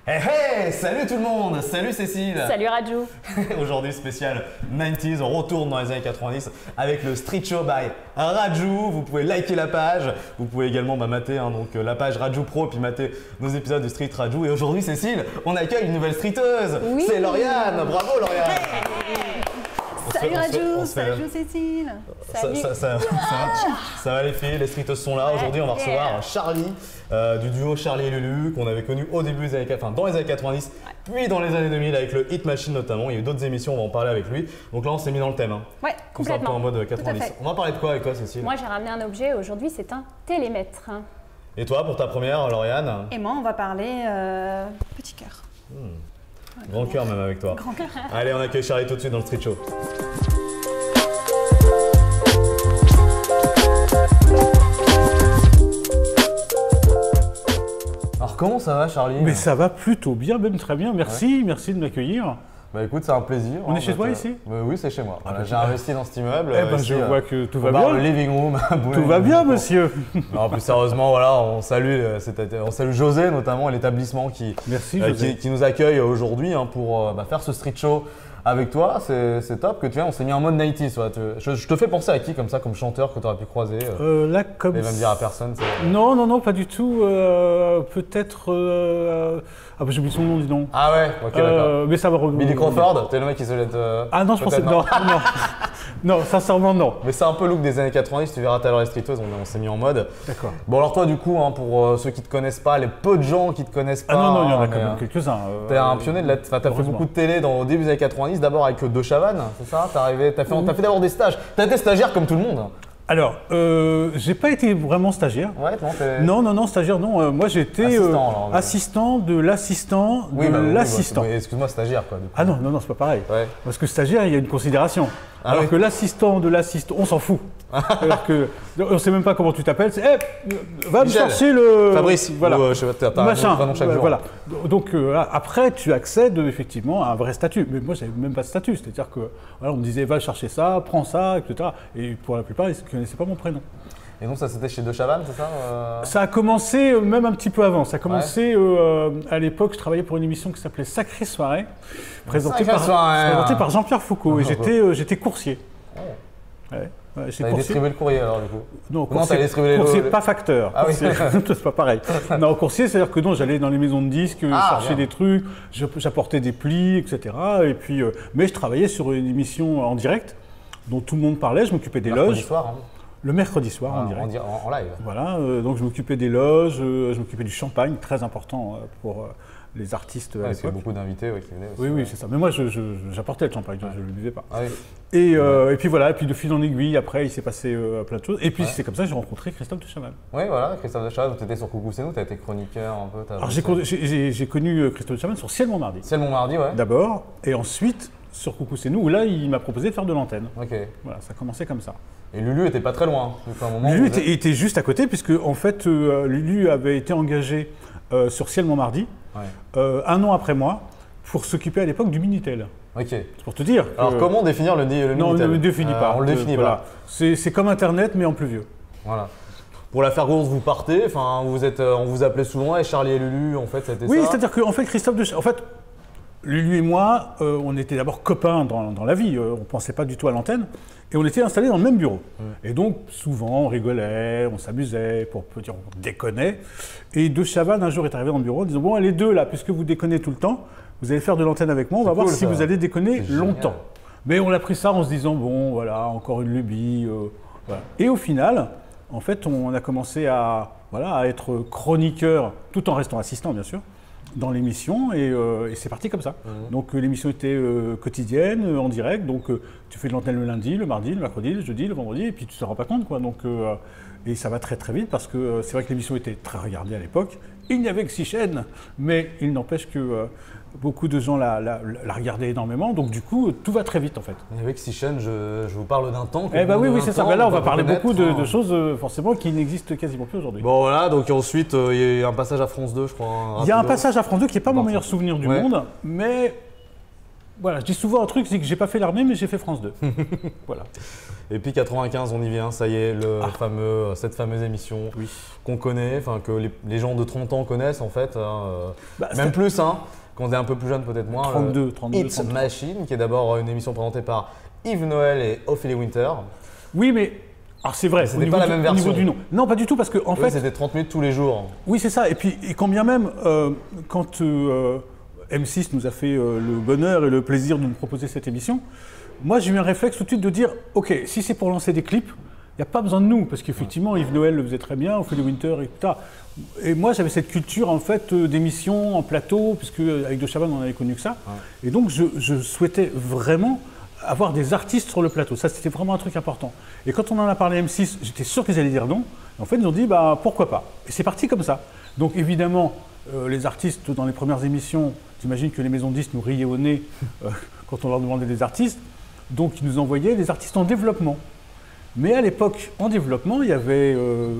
Hey, hey, salut tout le monde, salut Cécile. Salut Raju. Aujourd'hui spécial 90s, on retourne dans les années 90 avec le Street Show by Raju. Vous pouvez liker la page, vous pouvez également mater la page Raju Pro puis mater nos épisodes de Street Raju. Et aujourd'hui Cécile, on accueille une nouvelle streeteuse, oui. C'est Lauriane, bravo Lauriane. Salut Raju, salut Cécile. Salut. Ça va les filles, les streeteuses sont là. Aujourd'hui on va recevoir Charlie du duo Charlie et Lulu qu'on avait connu au début des années, dans les années 90, puis dans les années 2000 avec le Hit Machine notamment. Il y a eu d'autres émissions, on va en parler avec lui. Donc là on s'est mis dans le thème. Ouais, complètement. Un peu en mode 90. On va parler de quoi avec toi Cécile? Moi j'ai ramené un objet aujourd'hui, c'est un télémètre. Et toi pour ta première Lauriane? Et moi on va parler petit cœur. Grand cœur même avec toi. Grand cœur. Allez, on accueille Charlie tout de suite dans le Street Show. Alors comment ça va Charlie? Mais ça va plutôt bien, même très bien. Merci, merci de m'accueillir. Bah écoute, c'est un plaisir. On est chez toi ici? Oui, c'est chez moi. Voilà, j'ai investi dans cet immeuble. Eh ben, ici, je vois que tout va le bien. living room. Tout va bien, monsieur. Non, plus sérieusement, voilà, on salue José notamment et l'établissement Merci, José. qui nous accueille aujourd'hui pour faire ce street show avec toi. C'est top que tu viennes. On s'est mis en mode 90s. Je te fais penser à qui comme ça, comme chanteur que tu aurais pu croiser? Là, comme il va me dire à personne. Non, non, non, pas du tout. Peut-être. Ah bah j'oublie son nom, dis donc. Ah ouais, ok, d'accord. Mais ça va revenir. Billy Crawford, t'es le mec qui se jette. Ah non, je pensais que non. Non, sincèrement, non. Mais c'est un peu look des années 90, tu verras tout à l'heure les streeteuses, on s'est mis en mode. D'accord. Bon alors toi du coup, pour ceux qui te connaissent pas, les peu de gens qui te connaissent pas. Ah non, non, il y en a quand même quelques-uns. T'es un pionnier de la. T'as fait beaucoup de télé au début des années 90, d'abord avec De Chavannes, c'est ça? T'as fait d'abord des stages. T'as été stagiaire comme tout le monde. Alors, j'ai pas été vraiment stagiaire. Ouais, non, stagiaire, non. Moi, j'étais assistant de l'assistant de l'assistant. Excuse-moi, stagiaire quoi. Ah non, c'est pas pareil. Ouais. Parce que stagiaire, il y a une considération. Alors que l'assistant de l'assistant, on s'en fout. C'est-à-dire que on sait même pas comment tu t'appelles. C'est va me chercher le Fabrice. Voilà. Ou, je sais pas, t'as machin. un prénom chaque jour. Voilà. Donc après, tu accèdes effectivement à un vrai statut. Mais moi, j'avais même pas de statut. C'est-à-dire que voilà, on me disait va chercher ça, prends ça, etc. Et pour la plupart, ils ne connaissaient pas mon prénom. Et donc ça c'était chez De Chavannes, c'est ça? Ça a commencé même un petit peu avant. Ça a commencé à l'époque, je travaillais pour une émission qui s'appelait Sacrée Soirée, présentée par Jean-Pierre Foucault. Et j'étais coursier. Oh. Ouais. Ouais, t'as distribué le courrier alors du coup? Non, coursier pas facteur. Ah oui. C'est pas pareil. Non, coursier, c'est-à-dire que non, j'allais dans les maisons de disques, chercher des trucs, j'apportais des plis, etc. Et puis, mais je travaillais sur une émission en direct dont tout le monde parlait. Je m'occupais des loges. Soir, hein. Le mercredi soir en direct. En live. Voilà, donc je m'occupais des loges, je m'occupais du champagne, très important pour les artistes à parce qu'il y a l'époque. beaucoup d'invités qui venaient aussi. Oui, c'est ça. Mais moi, j'apportais le champagne, je ne le buvais pas. Ah oui. Et puis voilà, et puis de fil en aiguille, après, il s'est passé plein de choses. Et puis c'est comme ça que j'ai rencontré Christophe de Chavannes. Oui, voilà, Christophe de Chavannes, tu étais sur Coucou c'est nous, tu as été chroniqueur un peu. Alors j'ai connu Christophe de Chavannes sur Ciel Montmardi. Ciel Montmardi, ouais. D'abord, et ensuite sur Coucou c'est nous, où là, il m'a proposé de faire de l'antenne. Ok. Voilà, ça a commencé comme ça. Et Lulu était pas très loin. À un moment, Lulu était juste à côté, puisque en fait, Lulu avait été engagé sur Ciel Montmardi, un an après moi, pour s'occuper à l'époque du Minitel. Ok. C'est pour te dire. Alors comment définir le Minitel? Non, on ne le définit pas. On le définit pas. C'est comme Internet, mais en plus vieux. Voilà. Pour la faire courte, vous partez, on vous appelait souvent, et Charlie et Lulu, en fait, c'était ça? Oui, c'est-à-dire qu'en fait, Lulu et moi, on était d'abord copains dans la vie, on ne pensait pas du tout à l'antenne, et on était installés dans le même bureau. Et donc, souvent, on rigolait, on s'amusait, pour dire, on déconnait. Et De Chavannes, un jour, est arrivé dans le bureau en disant « Bon, les deux, là, puisque vous déconnez tout le temps, vous allez faire de l'antenne avec moi, on va voir si vous allez déconner longtemps. » Mais on a pris ça en se disant « Bon, voilà, encore une lubie. Voilà. » Et au final, en fait, on a commencé à être chroniqueur, tout en restant assistant, bien sûr, dans l'émission, et c'est parti comme ça. Donc l'émission était quotidienne, en direct, donc tu fais de l'antenne le lundi, le mardi, le mercredi, le jeudi, le vendredi, et puis tu ne te rends pas compte, quoi. Donc, et ça va très très vite, parce que c'est vrai que l'émission était très regardée à l'époque. Il n'y avait que 6 chaînes, mais il n'empêche que beaucoup de gens la regardaient énormément, donc du coup, tout va très vite en fait. Il n'y avait que 6 chaînes, je vous parle d'un temps. Eh bien oui, c'est ça. Ben là, on va parler beaucoup de choses forcément qui n'existent quasiment plus aujourd'hui. Bon voilà, donc ensuite, il y a un passage à France 2, je crois. Il y a un passage à France 2 qui n'est pas mon meilleur souvenir du monde, mais voilà, je dis souvent un truc, c'est que j'ai pas fait l'armée, mais j'ai fait France 2. Voilà. Et puis 95, on y vient, ça y est, cette fameuse émission Oui. qu'on connaît, enfin que les gens de 30 ans connaissent en fait, Bah, même plus, hein, quand on est un peu plus jeune peut-être moins. 32, It's 33. Machine, qui est d'abord une émission présentée par Yves Noël et Ophélie Winter. Oui, mais alors c'est vrai. C'était pas la même Au niveau version. du nom. Non, pas du tout, parce que en Eux, fait, c'était 30 minutes tous les jours. oui, c'est ça. Et puis, quand bien même, quand M6 nous a fait le bonheur et le plaisir de nous proposer cette émission, moi j'ai eu un réflexe tout de suite de dire, ok, si c'est pour lancer des clips, il n'y a pas besoin de nous, parce qu'effectivement Yves Noël le faisait très bien, Ophélie Winter, etc. Et moi j'avais cette culture en fait d'émissions en plateau, puisque avec De Chavannes on n'avait connu que ça. Et donc je souhaitais vraiment avoir des artistes sur le plateau. Ça c'était vraiment un truc important. Et quand on en a parlé à M6, j'étais sûr qu'ils allaient dire non. Et en fait ils ont dit bah pourquoi pas. Et c'est parti comme ça. Donc évidemment les artistes dans les premières émissions, j'imagine que les maisons de disques nous riaient au nez quand on leur demandait des artistes. Donc ils nous envoyaient des artistes en développement. Mais à l'époque, en développement, il y avait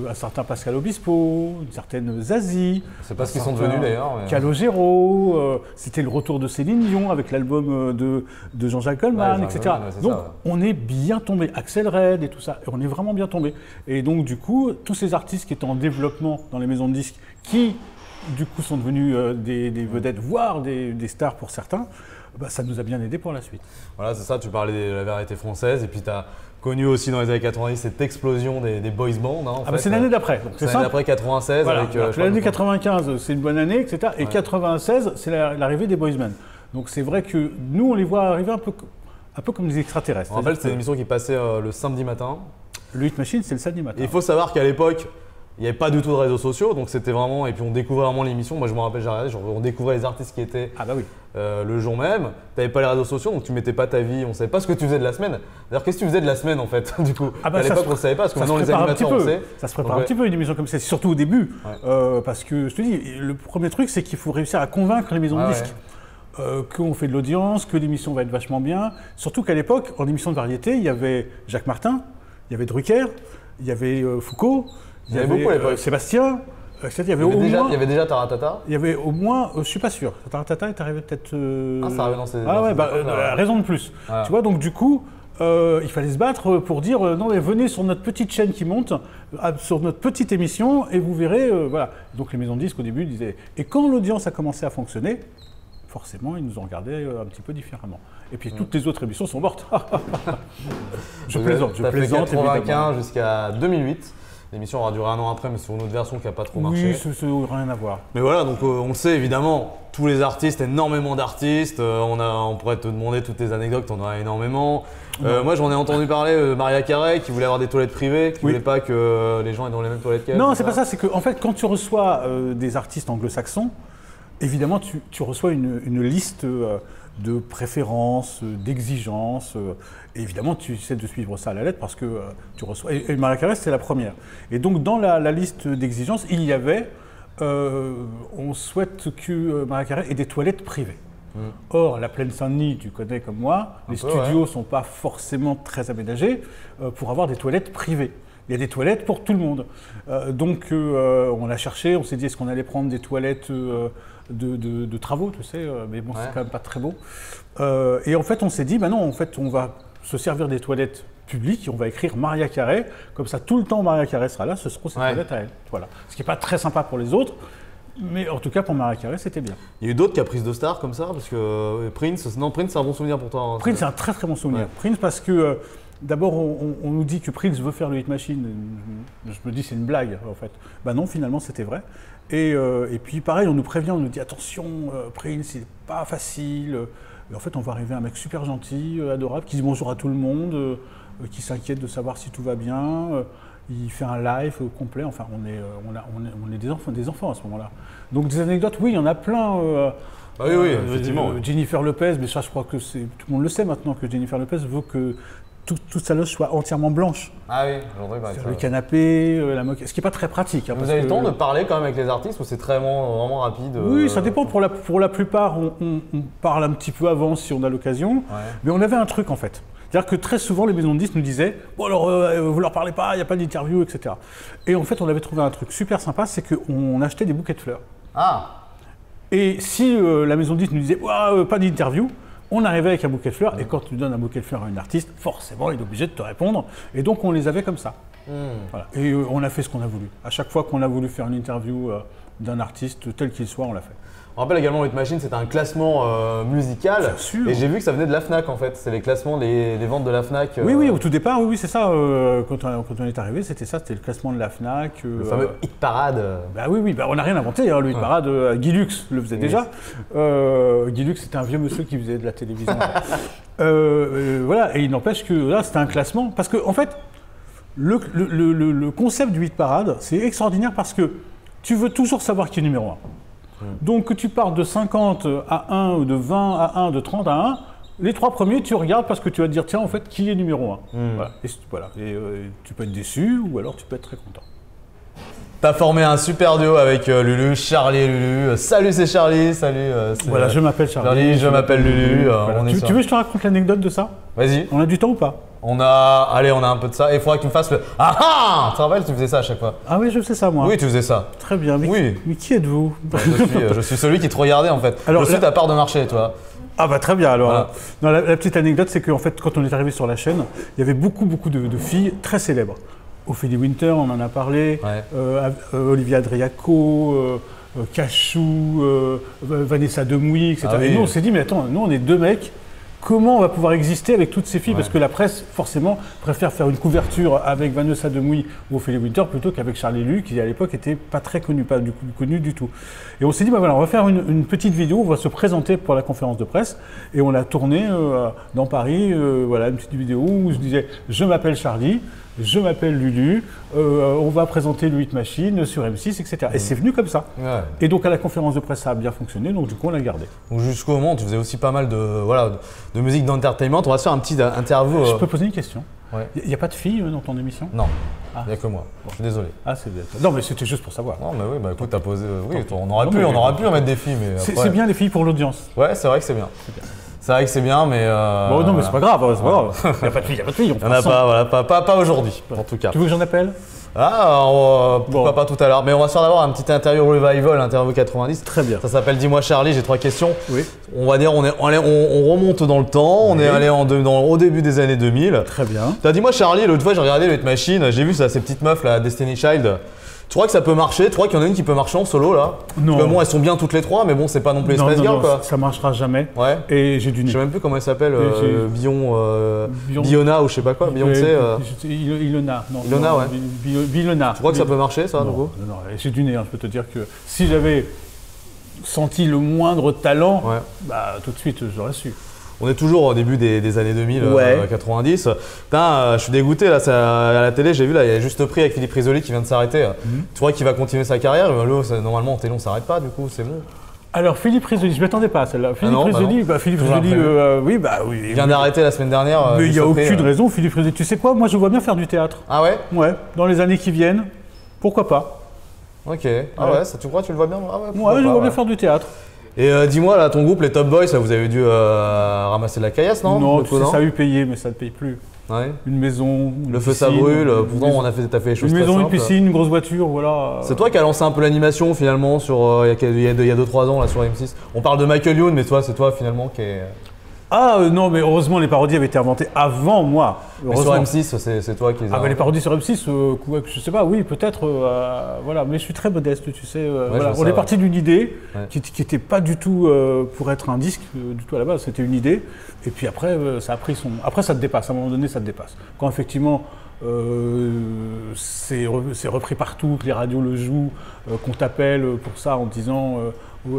un certain Pascal Obispo, une certaine Zazie. C'est pas ce qu'ils sont devenus d'ailleurs. Mais... Calogero, c'était le retour de Céline Dion avec l'album de Jean-Jacques Goldman, Ouais, etc. Goldman, ouais, donc ça, ouais. on est bien tombé, Axel Red et tout ça, et on est vraiment bien tombé. Et donc du coup, tous ces artistes qui étaient en développement dans les maisons de disques, qui du coup sont devenus des vedettes, voire des stars pour certains, bah, ça nous a bien aidé pour la suite. Voilà, c'est ça, tu parlais de la variété française et puis tu as connu aussi dans les années 90 cette explosion des boys bands. Hein, Bah, c'est l'année d'après, donc c'est l'année simple. d'après 96 Voilà. avec. L'année 95, c'est une bonne année, etc. Et 96, c'est l'arrivée des boys bands. Donc c'est vrai que nous, on les voit arriver un peu comme des extraterrestres. Je me rappelle, c'était une émission qui passait le samedi matin. Le Hit Machine, c'est le samedi matin. Et il faut savoir qu'à l'époque, il n'y avait pas du tout de réseaux sociaux, donc c'était vraiment. Et puis on découvrait vraiment l'émission. Moi je me rappelle, j'ai regardé, on découvrait les artistes qui étaient Ah bah oui. le jour même. Tu n'avais pas les réseaux sociaux, donc tu mettais pas ta vie, on ne savait pas ce que tu faisais de la semaine. D'ailleurs, qu'est-ce que tu faisais de la semaine en fait du coup Ah bah, à ça l'époque, se- on ne savait pas, parce que Ça se maintenant les prépare un petit animateurs, on peu. sait. Ça se prépare Donc, un petit peu une émission comme ça, surtout au début. Ouais. Parce que je te dis, le premier truc, c'est qu'il faut réussir à convaincre les maisons de Ah ouais. disques. Qu'on fait de l'audience, que l'émission va être vachement bien. Surtout qu'à l'époque, en émission de variété, il y avait Jacques Martin, il y avait Drucker, il y avait Foucault, Il y en avait beaucoup à l'époque. Sébastien. Il y avait Il y avait déjà Taratata. Il y avait au moins, je suis pas sûr, Taratata est arrivé peut-être. Ah, ça arrivait dans ces. Ah dans ouais, ces bah, époques-là. raison de plus. Voilà. Tu vois, donc du coup, il fallait se battre pour dire non, mais venez sur notre petite chaîne qui monte, sur notre petite émission, et vous verrez, voilà. Donc les maisons de disques au début disaient. Et quand l'audience a commencé à fonctionner, forcément, ils nous ont regardé un petit peu différemment. Et puis toutes les autres émissions sont mortes. je plaisante, T'as fait évidemment. 95 jusqu'à 2008. L'émission aura duré un an après, mais sur une autre version qui n'a pas trop marché. Oui, ça n'a rien à voir. Mais voilà, donc on le sait évidemment, tous les artistes, énormément d'artistes. On pourrait te demander toutes tes anecdotes, t'en as énormément. Moi, j'en ai entendu parler de Maria Carey qui voulait avoir des toilettes privées, qui Oui. voulait pas que les gens aient dans les mêmes toilettes qu'elle. Non, c'est pas ça. C'est que en fait, quand tu reçois des artistes anglo-saxons, évidemment, tu reçois une liste de préférences, d'exigences. Et évidemment, tu essaies de suivre ça à la lettre parce que tu reçois. Et Mariah Carey, c'est la première. Et donc, dans la liste d'exigences, il y avait on souhaite que Mariah Carey ait des toilettes privées. Or, la Plaine Saint-Denis, tu connais comme moi, les peu, studios ne sont pas forcément très aménagés pour avoir des toilettes privées. Il y a des toilettes pour tout le monde. Donc, on a cherché, on s'est dit est-ce qu'on allait prendre des toilettes de travaux, tu sais, mais bon, c'est quand même pas très beau. Et en fait, on s'est dit, bah non, en fait, on va se servir des toilettes publiques et on va écrire Mariah Carey. Comme ça, tout le temps, Mariah Carey sera là, ce seront ses toilettes à elle. Voilà. Ce qui n'est pas très sympa pour les autres, mais en tout cas, pour Mariah Carey, c'était bien. Il y a eu d'autres caprices de stars comme ça, parce que Prince, c'est un bon souvenir pour toi. Hein. Prince, c'est un très très bon souvenir. Ouais. Prince, parce que d'abord, on nous dit que Prince veut faire le Hit Machine. Je me dis, c'est une blague, en fait. Ben non, finalement, c'était vrai. Et puis, pareil, on nous prévient, on nous dit, attention, Prince, il n'est pas facile. Et en fait, on va arriver un mec super gentil, adorable, qui dit bonjour à tout le monde, qui s'inquiète de savoir si tout va bien. Il fait un live complet. Enfin, on est des enfants à ce moment-là. Donc, des anecdotes, oui, il y en a plein. Ah oui, effectivement. Jennifer Lopez, mais ça, je crois que tout le monde le sait maintenant, que Jennifer Lopez veut que toute sa loge soit entièrement blanche. Ah oui, j'ai entendu parler de ça. Le canapé, la moquette, ce qui n'est pas très pratique. Hein, Vous parce avez le que- temps de parler quand même avec les artistes ou c'est vraiment rapide Oui, ça dépend. Pour la plupart, on parle un petit peu avant si on a l'occasion. Ouais. Mais on avait un truc en fait. C'est-à-dire que très souvent, les maisons de disques nous disaient « Bon alors, vous leur parlez pas, il n'y a pas d'interview, etc. » Et en fait, on avait trouvé un truc super sympa, c'est qu'on achetait des bouquets de fleurs. Ah, Et si la maison de disques nous disait « Ouah, pas d'interview », On arrivait avec un bouquet de fleurs, et quand tu donnes un bouquet de fleurs à un artiste, forcément, il est obligé de te répondre. Et donc, on les avait comme ça. Voilà. Et on a fait ce qu'on a voulu. À chaque fois qu'on a voulu faire une interview d'un artiste, tel qu'il soit, on l'a fait. On rappelle également Rhythm Machine, c'était un classement musical. Bien sûr. Et j'ai vu que ça venait de la Fnac en fait. C'est les classements des ventes de la Fnac. Oui, au tout départ, oui, c'est ça. Quand on est arrivé, c'était ça, c'était le classement de la Fnac. Le fameux Hit Parade. Bah oui, on n'a rien inventé. Hein, le Hit Parade, Guy Lux le faisait déjà. Guy Lux, c'était un vieux monsieur qui faisait de la télévision. Voilà, et il n'empêche que là, c'était un classement. Parce que, en fait, le concept du Hit Parade, c'est extraordinaire parce que tu veux toujours savoir qui est numéro 1. Donc que tu partes de 50 à 1, ou de 20 à 1, de 30 à 1, les 3 premiers, tu regardes parce que tu vas te dire, tiens, en fait, qui est numéro 1 Voilà. Et tu peux être déçu ou alors tu peux être très content. T'as formé un super duo avec Lulu, Charlie et Lulu. Salut, c'est Charlie. Salut. Voilà, je m'appelle Charlie. Charlie, je m'appelle Lulu. Voilà. Tu veux que je te raconte l'anecdote de ça? Vas-y. On a du temps ou pas? On a un peu de ça. Et il faudra que tu me fasses le ah ah. Tu te rappelles, tu faisais ça à chaque fois. Ah oui, je sais ça moi. Oui, tu faisais ça. Très bien. Mais, oui. Mais qui êtes-vous? Je suis celui qui te regardait en fait. Alors, je suis ta part de marché, toi. Ah bah très bien alors. Voilà. Non, la petite anecdote, c'est qu'en fait, quand on est arrivé sur la chaîne, il y avait beaucoup de filles très célèbres. Ophélie Winter, on en a parlé. Ouais. Olivia Adriaco. Cachou, Vanessa Demouy, etc. Ah oui. Et nous, on s'est dit, mais attends, nous, on est 2 mecs. Comment on va pouvoir exister avec toutes ces filles? Parce que la presse, forcément, préfère faire une couverture avec Vanessa Demouy ou Ophélie Winter plutôt qu'avec Charlie Lulu, qui à l'époque n'était pas très connu, pas connu du tout. Et on s'est dit, bah voilà, on va faire une petite vidéo, on va se présenter pour la conférence de presse. Et on l'a tournée dans Paris, voilà, une petite vidéo où je disais, je m'appelle Charlie, je m'appelle Lulu, on va présenter le Hit Machine sur M6, etc. Et c'est venu comme ça. Ouais. Et donc à la conférence de presse, ça a bien fonctionné, donc du coup on l'a gardé. Donc jusqu'au moment où tu faisais aussi pas mal de musique d'entertainment, on va se faire un petit interview. Je peux poser une question? Il n'y a pas de filles dans ton émission? Non, il n'y a que moi. Bon, je suis désolé. Ah, c'est bête. Non, mais c'était juste pour savoir. Non, mais oui, bah écoute, t'as posé. Oui, on aurait pu en mettre des filles, mais. C'est bien les filles pour l'audience. Ouais, c'est vrai que c'est bien. C'est vrai que c'est bien, mais. Bon, non, mais c'est pas grave, c'est pas grave. Il n'y a pas de filles, Il n'y en a pas, voilà, pas aujourd'hui, en tout cas. Tu veux que j'en appelle? Ah, pourquoi pas tout à l'heure. Mais on va se faire d'abord un petit interview revival, interview 90. Très bien. Ça s'appelle Dis-moi Charlie, j'ai 3 questions. Oui. On va dire, on remonte dans le temps, on est allé au début des années 2000. Très bien. T'as Dis-moi Charlie, l'autre fois j'ai regardé le Hit Machine, j'ai vu ça, ces petites meufs là, Destiny Child. Tu crois que ça peut marcher? Tu crois qu'il y en a une qui peut marcher en solo là? Non. Parce que bon, elles sont bien toutes les 3, mais bon, c'est pas non plus Space Girl quoi. Ça marchera jamais. Ouais. Et j'ai du nez. Je sais même plus comment elle s'appelle, Biona ou je sais pas quoi, Beyoncé. Ilona. Non, Ilona, ouais. Ilona. Tu crois que ça peut marcher ça, du coup? Non, j'ai du nez, hein, je peux te dire que si j'avais senti le moindre talent, bah tout de suite j'aurais su. On est toujours au début des années 2000, 90. Putain, je suis dégoûté là, à la télé, j'ai vu là, il y a Juste Prix avec Philippe Risoli qui vient de s'arrêter. Tu crois qu'il va continuer sa carrière? Normalement en télé on s'arrête pas, du coup c'est bon. Alors Philippe Risoli, je m'attendais pas à celle-là. Philippe Risoli, oui. Il vient d'arrêter la semaine dernière. Mais il n'y a aucune raison, Philippe Risoli. Tu sais quoi? Moi je vois bien faire du théâtre. Ah ouais? Ouais, dans les années qui viennent, pourquoi pas? Ok. Ah ouais, ça, tu crois, tu le vois bien? Ah ouais, je vois bien faire du théâtre. Et dis-moi, là, ton groupe, les Top Boys, vous avez dû ramasser de la caillasse, non? Non, tu sais, ça a eu payé, mais ça ne paye plus. Ouais. Une maison, le feu, ça brûle. Pourtant, t'as fait les choses une maison, très une piscine, une grosse voiture, voilà. C'est toi qui as lancé un peu l'animation, finalement, il y a 2-3 ans, là, sur M6. On parle de Michael Youn, mais c'est toi, finalement, qui est… Ah non, mais heureusement, les parodies avaient été inventées avant moi. Mais sur M6, c'est toi qui les as… Ah bah les parodies sur M6, je sais pas, oui, peut-être, voilà. Mais je suis très modeste, tu sais. Voilà. On est parti d'une idée qui n'était pas du tout pour être un disque, du tout à la base, c'était une idée. Et puis après, ça a pris son… Après, ça te dépasse, à un moment donné, ça te dépasse. Quand effectivement… c'est repris partout, que les radios le jouent, qu'on t'appelle pour ça en disant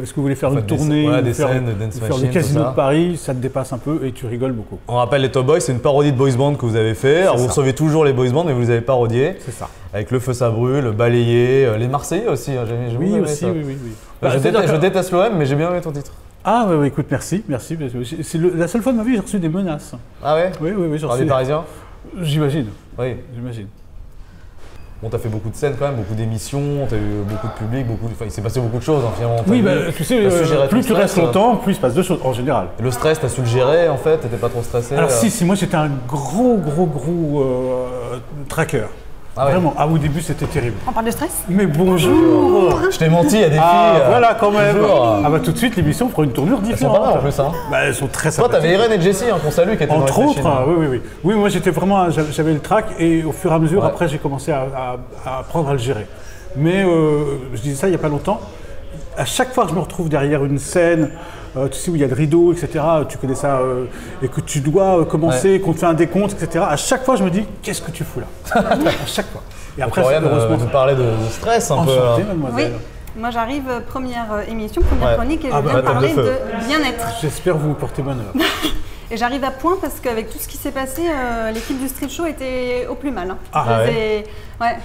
est-ce que vous voulez faire une tournée, faire le casino de Paris, ça te dépasse un peu et tu rigoles beaucoup. On rappelle les Top Boys, c'est une parodie de boys band que vous avez fait. Alors vous recevez toujours les boys bands, mais vous les avez parodiés. C'est ça. Avec Le Feu ça brûle, Balayé, les Marseillais aussi. Oui, aussi, oui. Je déteste l'OM, mais j'ai bien aimé ton titre. Ah ouais, écoute, merci. C'est la seule fois de ma vie où j'ai reçu des menaces. Ah ouais? Oui, j'ai reçu des Parisiens? J'imagine. Oui. J'imagine. Bon, t'as fait beaucoup de scènes quand même, beaucoup d'émissions, t'as eu beaucoup de public, il s'est passé beaucoup de choses finalement. Oui, tu sais, plus tu restes longtemps, plus il se passe de choses en général. Et le stress, t'as su le gérer en fait, t'étais pas trop stressé? Alors si, moi j'étais un gros tracker. Ah ouais. Vraiment. Ah, au début, c'était terrible. On parle de stress? Mais bonjour. Je t'ai menti, il y a des filles. Voilà, quand même. bonjour. Ah bah tout de suite, l'émission prend une tournure Elles sont différente. pas mal en plus, hein. Bah, elles sont très Toi, sympathiques. t'avais Irène et Jessie, qu'on salue, qui étaient dans Entre les autres, machines. oui. Oui, moi j'étais vraiment, j'avais le trac et au fur et à mesure, Ouais. après, j'ai commencé à apprendre à le gérer. Mais je disais ça il n'y a pas longtemps. À chaque fois que je me retrouve derrière une scène, tu sais, où il y a le rideau, etc., tu connais ça, et que tu dois commencer, qu'on te fait un décompte, etc., à chaque fois, je me dis, qu'est-ce que tu fous là? À chaque fois. Et après, Florian heureusement, nous parlait de stress un peu. enchanté, Oui. mademoiselle. Moi, j'arrive, première émission, première Ouais. chronique, et Ah je bah, viens table parler de feu. de bien-être. J'espère que vous vous portez bonheur. Et j'arrive à point parce qu'avec tout ce qui s'est passé, l'équipe du Street Show était au plus mal. Hein. Ah Je les ai- ouais.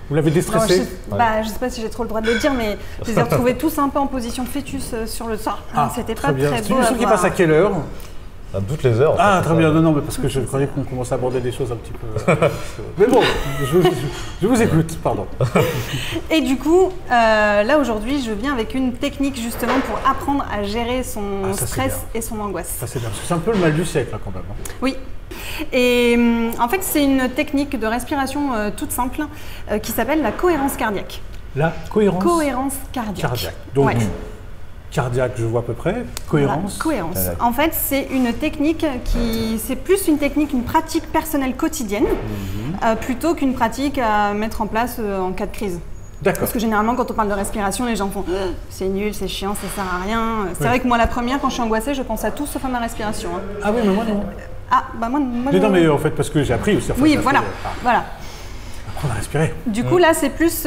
Vous l'avez Non, déstressé? je sais pas si j'ai trop le droit de le dire, mais je les ai retrouvés tous un peu en position fœtus sur le sort. C'était pas bien. très C'est beau une à émission qui voir. passe à quelle heure? À toutes les heures. en Ah, fait, très c'est bien. ça. Non, mais parce que je croyais qu'on commençait à aborder des choses un petit peu... mais bon, je vous écoute, pardon. Et du coup, là aujourd'hui, je viens avec une technique justement pour apprendre à gérer son Ah, ça, c'est stress bien. et son angoisse. Ça, c'est bien, parce que c'est un peu le mal du siècle, là, quand même. hein. Oui. Et en fait, c'est une technique de respiration toute simple qui s'appelle la cohérence cardiaque. La cohérence Cohérence cardiaque. cardiaque. Donc, Ouais. cardiaque, je vois à peu près. Voilà, Cohérence. cohérence. Cardiaque. En fait, c'est une technique c'est plus une technique, une pratique personnelle quotidienne, plutôt qu'une pratique à mettre en place en cas de crise. D'accord. Parce que généralement, quand on parle de respiration, les gens font c'est nul, c'est chiant, ça sert à rien. C'est vrai que moi, la première, quand je suis angoissée, je pense à tout sauf à ma respiration. Hein. Ah oui, mais moi non. Ah, bah moi Mais non, mais en fait, parce que j'ai appris aussi. Enfin, Oui, j'ai voilà, appris, voilà. apprendre à respirer, Du coup, là, c'est plus,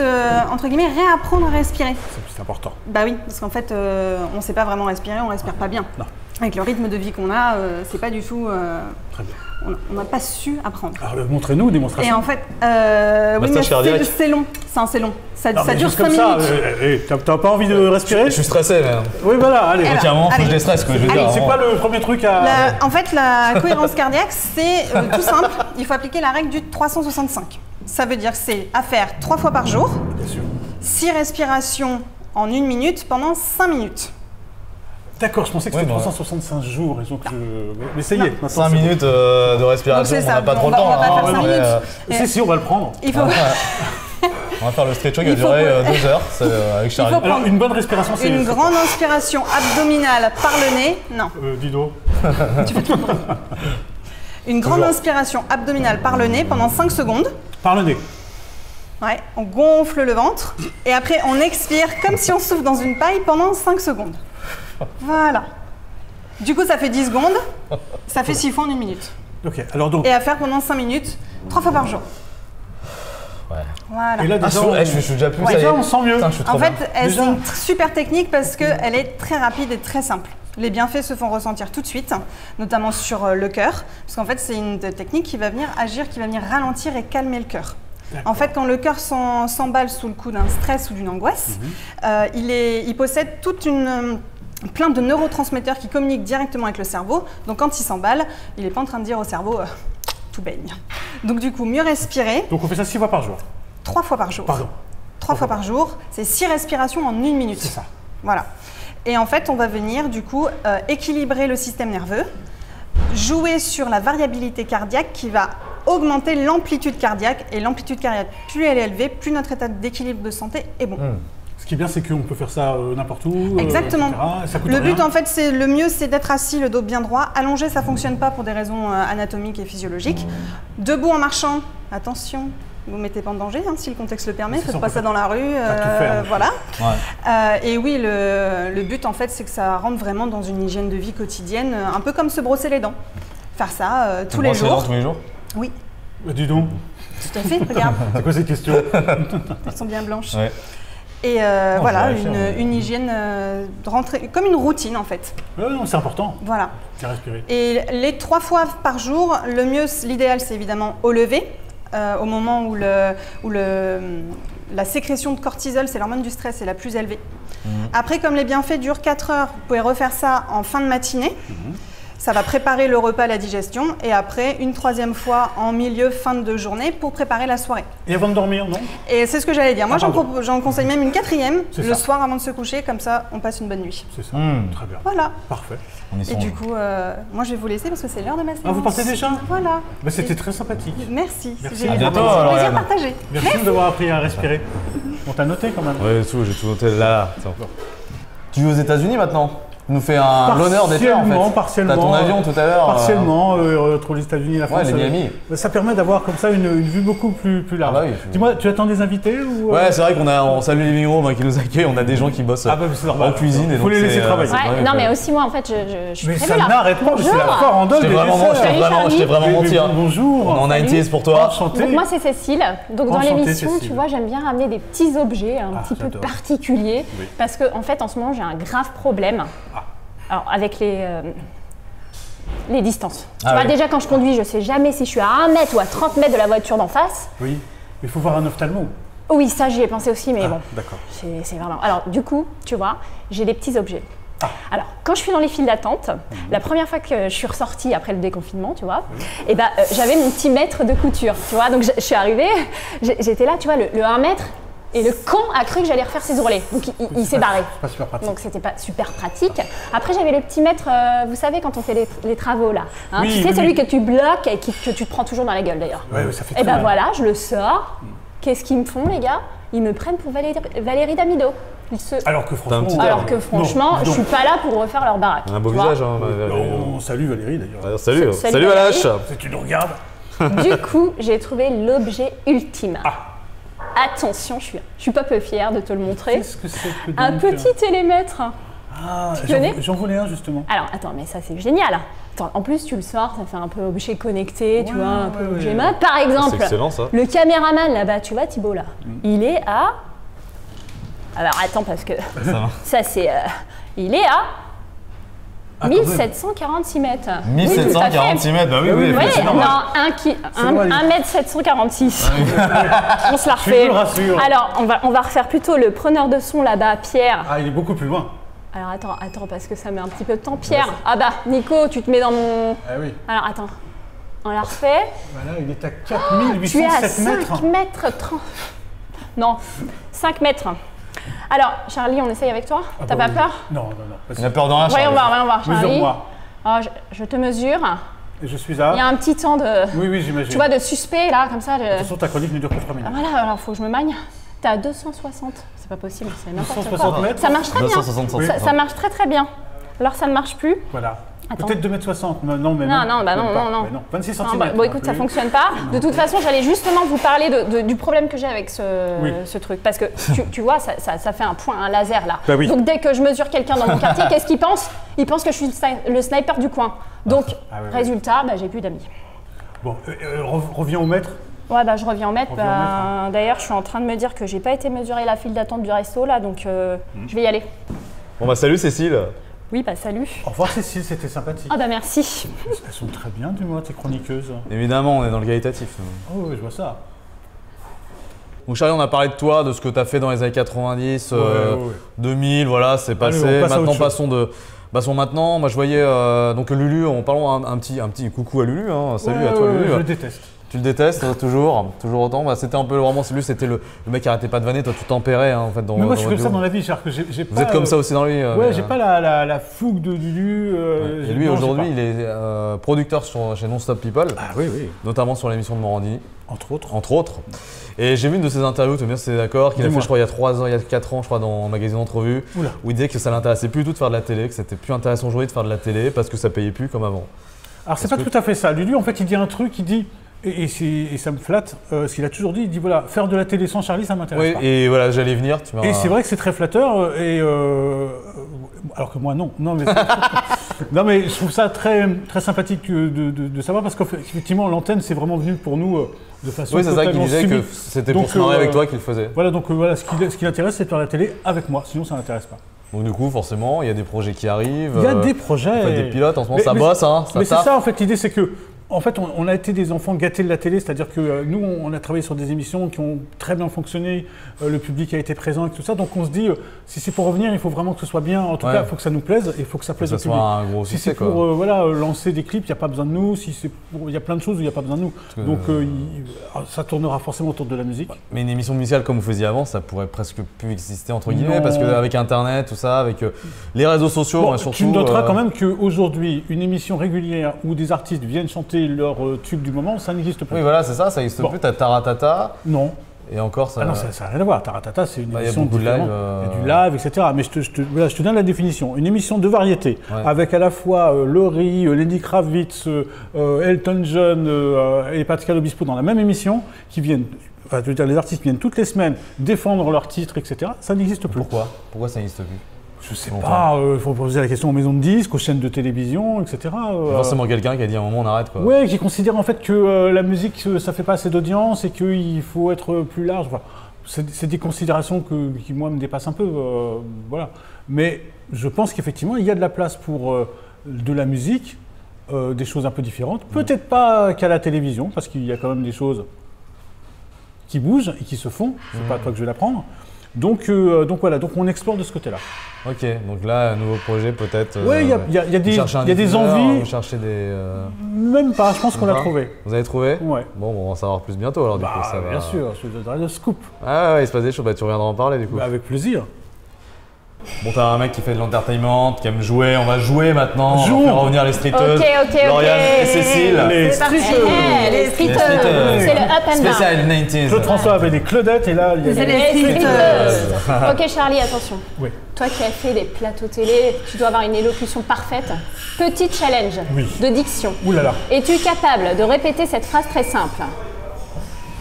entre guillemets, réapprendre à respirer. c'est important. Bah oui, parce qu'en fait, on ne sait pas vraiment respirer, on respire pas bien. Non. Avec le rythme de vie qu'on a, c'est pas du tout... Très bien. on n'a pas su apprendre. Alors, montrez-nous une Et démonstration. en fait, oui, Massage cardiaque. c'est long, c'est long. Ça Non, mais dure juste 5 comme ça, minutes. t'as pas envie de respirer? Je suis stressé, mais. Oui, voilà, allez. Alors, Ok, à un moment, faut que je allez. déstresse, quoi. Je veux Allez, dire, C'est vraiment. quoi le premier truc à... En fait, la cohérence cardiaque, c'est tout simple. Il faut appliquer la règle du 365. Ça veut dire que c'est à faire 3 fois par jour, Bien sûr. 6 respirations en 1 minute pendant 5 minutes. D'accord, je pensais que Oui, c'était mais 365 jours. Et donc mais ça y est, maintenant. 5 c'est bon. minutes de respiration, Donc, c'est on ça. n'a pas trop On le va- temps. on va pas hein. faire Ouais, 5 mais, minutes. Si, on va le prendre. Il faut, On va faire le street show qui va Il faut durer que- 2 heures c'est, avec Charlie. faut- Alors, une bonne respiration, c'est... une grande inspiration abdominale par le nez. Non. Dis donc. Une grande Toujours. inspiration abdominale par le nez pendant 5 secondes. Par le nez. Ouais, on gonfle le ventre. Et après, on expire comme si on souffle dans une paille pendant 5 secondes. Voilà. Du coup, ça fait 10 secondes. Ça fait 6 fois en 1 minute. Ok, alors donc... Et à faire pendant 5 minutes, 3 fois par jour. Ouais. Voilà. Et là, Ah, déjà, je suis déjà plus. Ouais. ça y est. déjà, on sent mieux. Putain, je suis trop En fait, bien. c'est Déjà. une super technique parce qu'elle est très rapide et très simple. Les bienfaits se font ressentir tout de suite, notamment sur le cœur. Parce qu'en fait, c'est une technique qui va venir agir, qui va venir ralentir et calmer le cœur. En fait, quand le cœur s'emballe sous le coup d'un stress ou d'une angoisse, il possède plein de neurotransmetteurs qui communiquent directement avec le cerveau. Donc quand il s'emballe, il n'est pas en train de dire au cerveau tout baigne. Donc du coup, mieux respirer Donc on fait ça 6 fois par jour. 3 fois par jour. Pardon. 3 fois par jour, c'est 6 respirations en 1 minute. C'est ça. Voilà. Et en fait, on va venir du coup équilibrer le système nerveux, jouer sur la variabilité cardiaque qui va augmenter l'amplitude cardiaque. Et l'amplitude cardiaque, plus elle est élevée, plus notre état d'équilibre de santé est bon. Ce qui est bien, c'est qu'on peut faire ça n'importe où. Exactement. etc. Ça coûte Le rien. but, en fait, le mieux, c'est d'être assis, le dos bien droit. Allongé, ça ne fonctionne pas pour des raisons anatomiques et physiologiques. Debout en marchant, attention, vous ne mettez pas en danger hein, si le contexte le permet. C'est ça, Faites on pas peut ça dans la rue. tout faire. Voilà. Ouais. Et oui, le but, en fait, c'est que ça rentre vraiment dans une hygiène de vie quotidienne, un peu comme se brosser les dents. Faire ça tous les Brosser les dents jours. tous les jours. Oui, Bah, dis donc, tout à fait. Regarde, c'est quoi cette question? elles sont bien blanches. Ouais. Et Non, voilà, je vais vérifier, une hygiène de rentrée, comme une routine, en fait. Non, c'est important. Voilà. C'est respirer. Et les 3 fois par jour, le mieux, l'idéal, c'est évidemment au lever, au moment où la sécrétion de cortisol, c'est l'hormone du stress, est la plus élevée. Après, comme les bienfaits durent 4 heures, vous pouvez refaire ça en fin de matinée. Ça va préparer le repas, la digestion, et après, une troisième fois en milieu, fin de journée, pour préparer la soirée. Et avant de dormir, non? Et c'est ce que j'allais dire. Moi, Ah, pardon. j'en conseille même une quatrième, C'est le ça. soir avant de se coucher, comme ça, on passe une bonne nuit. C'est ça, très bien. Voilà. Parfait. On y Et sent. du coup, moi, je vais vous laisser parce que c'est l'heure de ma séance. Ah, vous partez déjà? Voilà. Bah, c'était très sympathique. Merci. Merci. J'ai À eu bientôt, un plaisir Lauriane. partagé. Merci d'avoir appris à respirer. On t'a noté quand même. Ouais, j'ai tout noté là. Attends. Tu vis aux États-Unis maintenant? Tu nous fais l'honneur d'être là en fait. Partiellement. T'as ton avion tout à l'heure. Partiellement, entre les États-Unis et la France. les Miami. Ça permet d'avoir comme ça une vue beaucoup plus large. Ah bah oui. Dis-moi, tu attends des invités ou Ouais, c'est vrai on salue les living rooms qui nous accueillent. On a des gens qui bossent Ah bah, c'est normal. en cuisine. Et Faut donc les laisser c'est, travailler. c'est Ouais, vrai non, que- mais aussi moi, en fait, je suis Mais prévue ça là. n'arrête pas, mais c'est la Bonjour. farandole Je des t'ai vraiment, desserts. Charlie. je t'ai vraiment menti. hein. Bonjour. On est en Salut. 90s pour toi. Enchanté. Donc moi c'est Cécile. Donc dans Enchantée, l'émission, Cécile. tu vois, j'aime bien ramener des petits objets un Ah, petit peu j'adore. particuliers Oui. parce que en fait en ce moment j'ai un grave problème. Alors avec les distances. Tu Ah vois, oui. déjà quand je conduis, je sais jamais si je suis à 1 mètre ou à 30 mètres de la voiture d'en face. Oui, mais il faut voir un ophtalmo. Oui, ça j'y ai pensé aussi, mais bon, D'accord. c'est vraiment. Alors du coup, tu vois, j'ai des petits objets. Ah. Alors, quand je suis dans les files d'attente, la première fois que je suis ressortie après le déconfinement, tu vois, et ben, j'avais mon petit mètre de couture, tu vois. Donc, je suis arrivée, j'étais là, tu vois, le 1 mètre, et le con a cru que j'allais refaire ses ourlets. Donc, il s'est barré. C'est pas super pratique. Donc, c'était pas super pratique. Après, j'avais le petit mètre, vous savez, quand on fait les travaux, là. Hein, Oui, tu sais, oui, celui oui. que tu bloques et que tu te prends toujours dans la gueule, d'ailleurs. Ouais, ça fait Et très ben mal. voilà, je le sors. Qu'est-ce qu'ils me font, les gars? Ils me prennent pour Valérie Damido. Alors que franchement. petit Alors que franchement, non, je suis pas là pour refaire leur baraque. Un beau tu vois. visage. Hein, Valérie. On salue Valérie d'ailleurs. Salut. Salut, Salut Valérie. Valache. Si tu nous regardes. Du coup, j'ai trouvé l'objet ultime. Ah. Attention, je suis pas peu fière de te le montrer. Qu'est-ce que c'est que Un donc, petit télémètre. Ah, connais j'en voulais un justement. Alors, attends, mais ça c'est génial. Attends, en plus, tu le sors, ça fait un peu objet connecté, tu Ouais, vois, un peu ouais, objet ouais. mode. Par C'est exemple, excellent ça. le caméraman là-bas, tu vois, Thibaut là, il est à. Alors attends, parce que Ça va. ça c'est. Il est à Ah, quand même. 1746 mètres. 1746 mètres. Bah oui, oui. Oui, c'est non, normal. 1m746. On se la Je refait. te rassure. Alors, on va refaire plutôt le preneur de son là-bas, Pierre. Ah, il est beaucoup plus loin. Alors, attends, parce que ça met un petit peu de temps. Pierre, ah bah, Nico, tu te mets dans mon... Ah oui. Alors, attends, on la refait. Voilà, il est à Tu es à 4807 mètres. 5 mètres 30. Non, 5 mètres. Alors, Charlie, on essaye avec toi? Ah T'as bah pas oui. peur? Non, non, non. Il a peur de rien. Voyons Charlie. voir, Charlie. Mesure-moi. Alors, je te mesure. Et je suis Il y a à. un petit temps de... Oui, oui, j'imagine. Tu vois, de suspect, là, comme ça. Attention, ta chronique ne dure que 3 minutes. Voilà, alors faut que je me magne. T'es à 260. C'est pas possible, c'est n'importe 260 quoi. mètres. Ça marche très bien. 260 Ça marche très très bien. Alors ça ne marche plus. Voilà. Attends. Peut-être 2m60. Non, mais Non, non, bah même non, pas. non, non. Mais non. 26 Non, cm. bah, bon, écoute, ça fonctionne pas. De toute façon, j'allais justement vous parler du problème que j'ai avec Oui. ce truc. Parce que tu vois, ça fait un point, un laser là. Bah oui. Donc dès que je mesure quelqu'un dans mon quartier, qu'est-ce qu'il pense? Il pense que je suis le sniper du coin. Donc, Ah oui, oui. résultat, bah, j'ai plus d'amis. Bon, reviens au mètre. Ouais, bah je reviens au mètre. Reviens au mètre, D'ailleurs, je suis en train de me dire que j'ai pas été mesurer la file d'attente du resto là, donc je vais y aller. Bon bah salut Cécile. Oui, bah salut. Au revoir Cécile, c'était sympathique. Ah bah merci. Elles sont très bien, dis-moi, tes chroniqueuses. Évidemment, on est dans le qualitatif. Oh oui, je vois ça. Donc Charlie, on a parlé de toi, de ce que tu as fait dans les années 90, Ouais. 2000, voilà, c'est passé. on passe à Maintenant, autre passons maintenant. Moi, je voyais donc Lulu, en parlant un petit coucou à Lulu. Hein. Salut Ouais, à toi, ouais, Lulu. Je le déteste. Tu le détestes toujours autant. Bah, c'était un peu vraiment celui, c'était le mec qui arrêtait pas de vanner. Toi, tu tempérais hein, en fait dans. Mais moi, je dans suis comme votre ça duo. dans la vie, c'est-à-dire que j'ai pas. Vous êtes comme ça aussi dans lui. Ouais, j'ai pas la fougue de Lulu. Et lui, aujourd'hui, il est producteur chez Non-Stop People, Ah oui, oui. notamment sur l'émission de Morandini, Entre autres. entre autres. Et j'ai vu une de ses interviews, tu veux dire si t'es d'accord, qu'il a fait, Dis-moi. je crois, il y a 3 ans, il y a 4 ans, je crois, dans un magazine d'entrevue, Oula. où il disait que ça l'intéressait plus du tout de faire de la télé, que c'était plus intéressant aujourd'hui de faire de la télé parce que ça payait plus comme avant. Alors, c'est pas tout à fait ça. Lulu, en fait, il dit un truc, il dit. Et ça me flatte, ce qu'il a toujours dit, il dit voilà, faire de la télé sans Charlie, ça m'intéresse Oui, pas. et voilà, j'allais venir. Tu Et c'est vrai que c'est très flatteur, alors que moi non. Non mais, non, mais je trouve ça très, très sympathique de savoir parce qu'effectivement l'antenne c'est vraiment venu pour nous de façon Oui, c'est ça qu'il totalement disait que subite. c'était Donc, pour se marrer avec toi qu'il le faisait. Voilà, donc voilà, ce qui l'intéresse c'est de faire la télé avec moi, sinon ça n'intéresse pas. Donc du coup, forcément, il y a des projets qui arrivent. Il y a des projets. Vous faites des pilotes en ce moment, Mais- ça mais- bosse, hein, ça Mais c'est taffe. ça en fait, l'idée c'est que En fait, on a été des enfants gâtés de la télé, c'est-à-dire que nous, on a travaillé sur des émissions qui ont très bien fonctionné, le public a été présent et tout ça, donc on se dit, si c'est pour revenir, il faut vraiment que ce soit bien, en tout cas, il faut que ça nous plaise et il faut que ça plaise au Que ça public. soit un gros Si succès, c'est pour lancer des clips, il n'y a pas besoin de nous, il y a plein de choses où il n'y a pas besoin de nous. Donc ça tournera forcément autour de la musique. Mais une émission musicale comme vous faisiez avant, ça pourrait presque plus exister entre guillemets, parce qu'avec Internet, tout ça, avec les réseaux sociaux, Bon, surtout. tu noteras quand même qu'aujourd'hui, une émission régulière où des artistes viennent chanter leur tube du moment, ça n'existe plus. Oui, voilà, c'est ça, ça n'existe plus. T'as Taratata. Non. Et encore, ça. Ah non, ça n'a rien à voir. Taratata, c'est une y a émission beaucoup de live, différente. Il y a du live, etc. Mais je te donne la définition. Une émission de variété, avec à la fois Laurie, Lenny Kravitz, Elton John et Pascal Obispo dans la même émission, qui viennent. Enfin, je veux dire, les artistes viennent toutes les semaines défendre leurs titres, etc. Ça n'existe plus. Pourquoi ça n'existe plus? Je sais pas, il faut poser la question aux maisons de disques, aux chaînes de télévision, etc. Forcément quelqu'un qui a dit à un moment on arrête quoi. Ouais, qui considère en fait que la musique ça fait pas assez d'audience et qu'il faut être plus large. Enfin, c'est des considérations qui moi me dépassent un peu, voilà. Mais je pense qu'effectivement il y a de la place pour de la musique, des choses un peu différentes. Peut-être pas qu'à la télévision, parce qu'il y a quand même des choses qui bougent et qui se font. C'est pas à toi que je vais l'apprendre. Donc voilà, donc on explore de ce côté-là. Ok, donc là, un nouveau projet peut-être. Oui, il y a des envies. Vous cherchez des. Même pas, je pense qu'on l'a trouvé. Vous avez trouvé? Ouais. Bon, on va en savoir plus bientôt alors du coup. Ça va. Bien sûr, je te donnerai le scoop. Ah ouais, il se passe des choses, tu reviendras en parler du coup. Avec plaisir. Bon, t'as un mec qui fait de l'entertainment, qui aime jouer, on va jouer maintenant. Jouons. On va faire revenir les streeteuses. Ok. Lauriane et Cécile. Les C'est parti. streeteuses. Les streeteuses. C'est le up and down. Spécial 90s. Claude François avait des Claudettes et là, il y a C'est des... les streeteuses. Ok Charlie, attention. Oui. Toi qui as fait des plateaux télé, tu dois avoir une élocution parfaite. Petit challenge de diction. Ouh là là. Es-tu capable de répéter cette phrase très simple?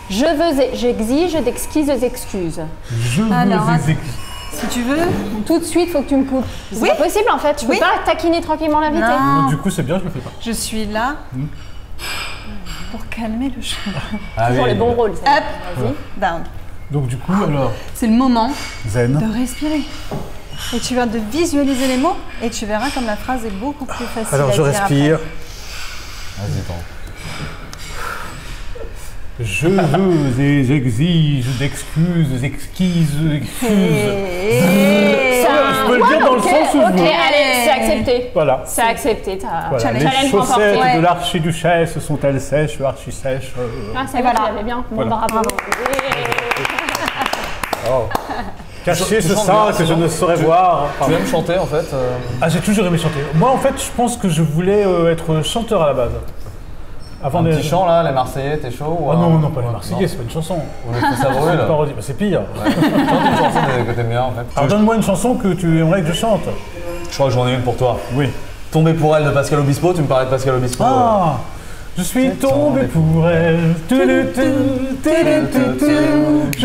J'exige d'exquises excuses. Alors, veux si tu veux. Tout de suite, faut que tu me coupes. C'est Oui. pas possible en fait. Tu peux Oui. pas taquiner tranquillement l'invité. Non. Du coup, c'est bien, je le fais pas. Je suis là pour calmer le chant. Ah Toujours oui. les bons rôles. ça. Up, Vas-y. down. Donc du coup, alors, C'est le moment zen. de respirer. Et tu vas de visualiser les mots et tu verras comme la phrase est beaucoup plus facile Alors à je dire respire. Vas-y, attends. Je veux et exige d'excuses, exquises. Je peux le dire dans le sens où je Ok, veux. allez, c'est accepté. Voilà. C'est accepté. T'as Voilà. Les challenge chaussettes remporté. de l'archiduchesse sont-elles sèches, archi-sèches Ah, c'est voilà. Tu l'avais bien. Bon, Voilà. bravo. Cacher Tu ce chantes sein bien, que je sinon. ne saurais voir. Tu aimes chanter en fait Ah, j'ai toujours aimé chanter. Moi, en fait, je pense que je voulais être chanteur à la base. Avant Un d'être- petit chant là, les Marseillais, t'es chaud ou Ah non, non, pas les Ouais, Marseillais, non. c'est pas une chanson. Ou le fils à brûle. C'est une parodie. Bah, c'est pire. Chante une chanson que t'aimes bien en fait. Alors donne-moi une chanson que tu aimerais que je chante. Je crois que j'en ai une pour toi. Oui. Tomber pour elle de Pascal Obispo, tu me parlais de Pascal Obispo. Ah, je suis tombé pour elle. Je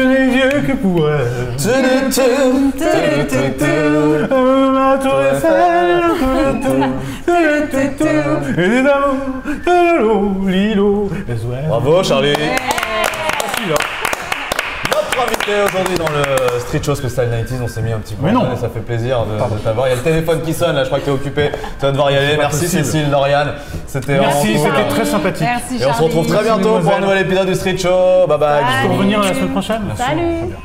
n'ai Dieu que pour elle. Ma tour Eiffel. Et des amours. Lilo. Bravo Charlie. Facile, hein. Notre invité aujourd'hui dans le Street Show Spécial 90s, on s'est mis un petit peu Mais en non. scène et ça fait plaisir de t'avoir. Il y a le téléphone qui sonne là, je crois que t'es occupé, tu vas devoir y aller. pas Merci possible. Cécile, Lauriane, c'était Merci, vraiment cool. c'était très sympathique. Merci Et on se retrouve très Charlie. bientôt pour un mademoiselle. nouvel épisode du Street Show. Bye bye. Pour revenir la semaine prochaine. Salut. Très bien.